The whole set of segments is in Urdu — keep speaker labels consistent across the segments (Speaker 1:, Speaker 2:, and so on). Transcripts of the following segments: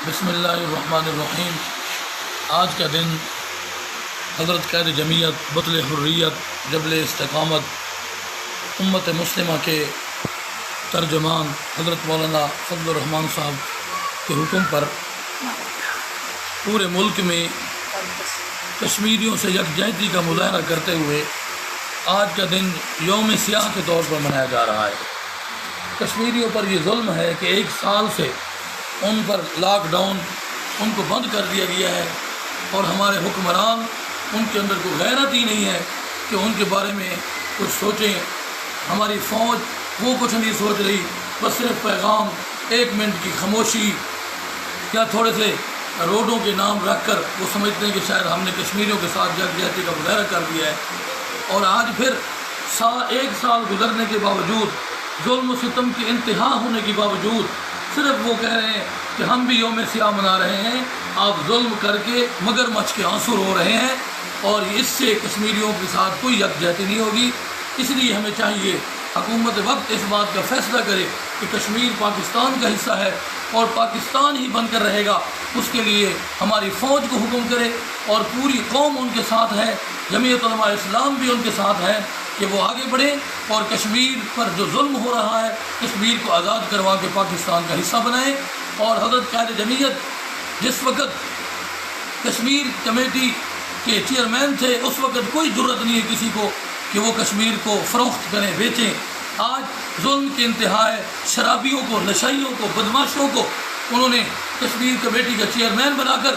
Speaker 1: بسم اللہ الرحمن الرحیم۔ آج کا دن حضرت قائد جمعیت بطل حریت جبل استقامت امت مسلمہ کے ترجمان حضرت مولانا فضل الرحمان صاحب کے حکم پر پورے ملک میں کشمیریوں سے یکجہتی کا مظاہرہ کرتے ہوئے آج کا دن یوم سیاہ کے طور پر منایا جا رہا ہے۔ کشمیریوں پر یہ ظلم ہے کہ 1 سال سے ان پر لاک ڈاؤن ان کو بند کر دیا گیا ہے، اور ہمارے حکمران ان کے اندر کوئی غیرت ہی نہیں ہے کہ ان کے بارے میں کچھ سوچیں۔ ہماری فوج وہ کچھ نہیں سوچ رہی، بس صرف پیغام 1 منٹ کی خاموشی یا تھوڑے سے روڈوں کے نام رکھ کر وہ سمجھتے ہیں کہ شاید ہم نے کشمیریوں کے ساتھ یکجہتی کا مظاہرہ کر دیا ہے، اور آج پھر 1 سال گزرنے کے باوجود، ظلم و ستم کی انتہا ہونے کے باوجود صرف وہ کہہ رہے ہیں کہ ہم بھی یوم سیاہ منا رہے ہیں۔ آپ ظلم کر کے مگرمچھ کے آنسو رو رہے ہیں، اور اس سے کشمیریوں کے ساتھ کوئی یکجہتی نہیں ہوگی۔ اس لیے ہمیں چاہیے حکومت وقت اس بات کا فیصلہ کرے کہ کشمیر پاکستان کا حصہ ہے اور پاکستان ہی بن کر رہے گا۔ اس کے لیے ہماری فوج کو حکم کرے، اور پوری قوم ان کے ساتھ ہے، جمعیت علماء اسلام بھی ان کے ساتھ ہے کہ وہ آگے بڑھیں اور کشمیر پر جو ظلم ہو رہا ہے کشمیر کو آزاد کروا کے پاکستان کا حصہ بنائیں۔ اور حضرت قائد جمعیت جس وقت کشمیر کمیٹی کے چیئرمین تھے، اس وقت کوئی جرت نہیں ہے کسی کو کہ وہ کشمیر کو فروخت کریں، بیچیں۔ آج ظلم کی انتہا ہے، شرابیوں کو، نشائیوں کو، بدماشوں کو انہوں نے کشمیر کمیٹی کا چیئرمین بنا کر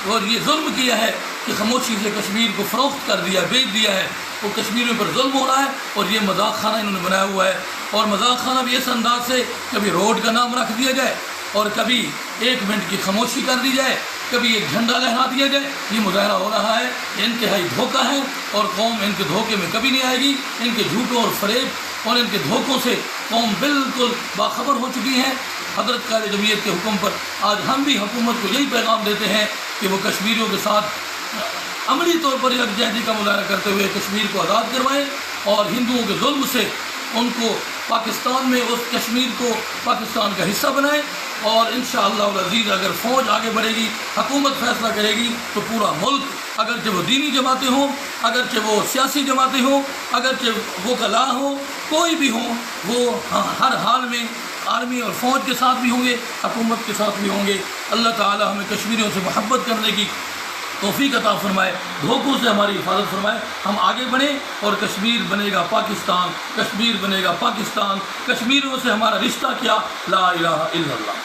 Speaker 1: اور یہ ظلم کیا ہے کہ خاموشی سے کشمیر کو فروخت کر دیا، بیچ دیا ہے۔ وہ کشمیریوں پر ظلم ہو رہا ہے، اور یہ مذاق خانہ انہوں نے بنایا ہوا ہے، اور مذاق خانہ بھی اس انداز سے کبھی روڈ کا نام رکھ دیا جائے، اور کبھی 1 منٹ کی خاموشی کر دی جائے، کبھی ایک جھنڈا لہرا دیا جائے۔ یہ مظاہرہ ہو رہا ہے، یہ انتہائی دھوکہ ہے، اور قوم ان کے دھوکے میں کبھی نہیں آئے گی۔ ان کے جھوٹوں اور فریب اور ان کے دھوکوں سے قوم بالکل باخبر ہو چکی ہے۔ حضرت قائد جمعیت کے حکم پر آج ہم بھی حکومت کو یہی پیغام دیتے ہیں کہ وہ کشمیریوں کے ساتھ عملی طور پر یکجہتی کا مظاہرہ کرتے ہوئے کشمیر کو آزاد کروائیں، اور ہندوؤں کے ظلم سے ان کو پاکستان میں اس کشمیر کو پاکستان کا حصہ بنائیں۔ اور انشاءاللہ العزیز اگر فوج آگے بڑھے گی، حکومت فیصلہ کرے گی، تو پورا ملک، اگرچہ وہ دینی جماعتیں ہوں، اگرچہ وہ سیاسی جماعتیں ہوں، اگرچہ وہ کلا ہوں، کوئی بھی ہوں، وہ ہر حال میں آرمی اور فوج کے ساتھ بھی ہوں گے، حکومت کے ساتھ بھی ہوں گے۔ اللہ تعالی ہمیں کشمیریوں سے محبت کرنے کی توفیق عطا فرمائے، دھوکوں سے ہماری حفاظت فرمائے۔ ہم آگے بڑھیں، اور کشمیر بنے گا پاکستان، کشمیر بنے گا پاکستان۔ کشمیریوں سے ہمارا رشتہ کیا، لا الہ الا اللہ۔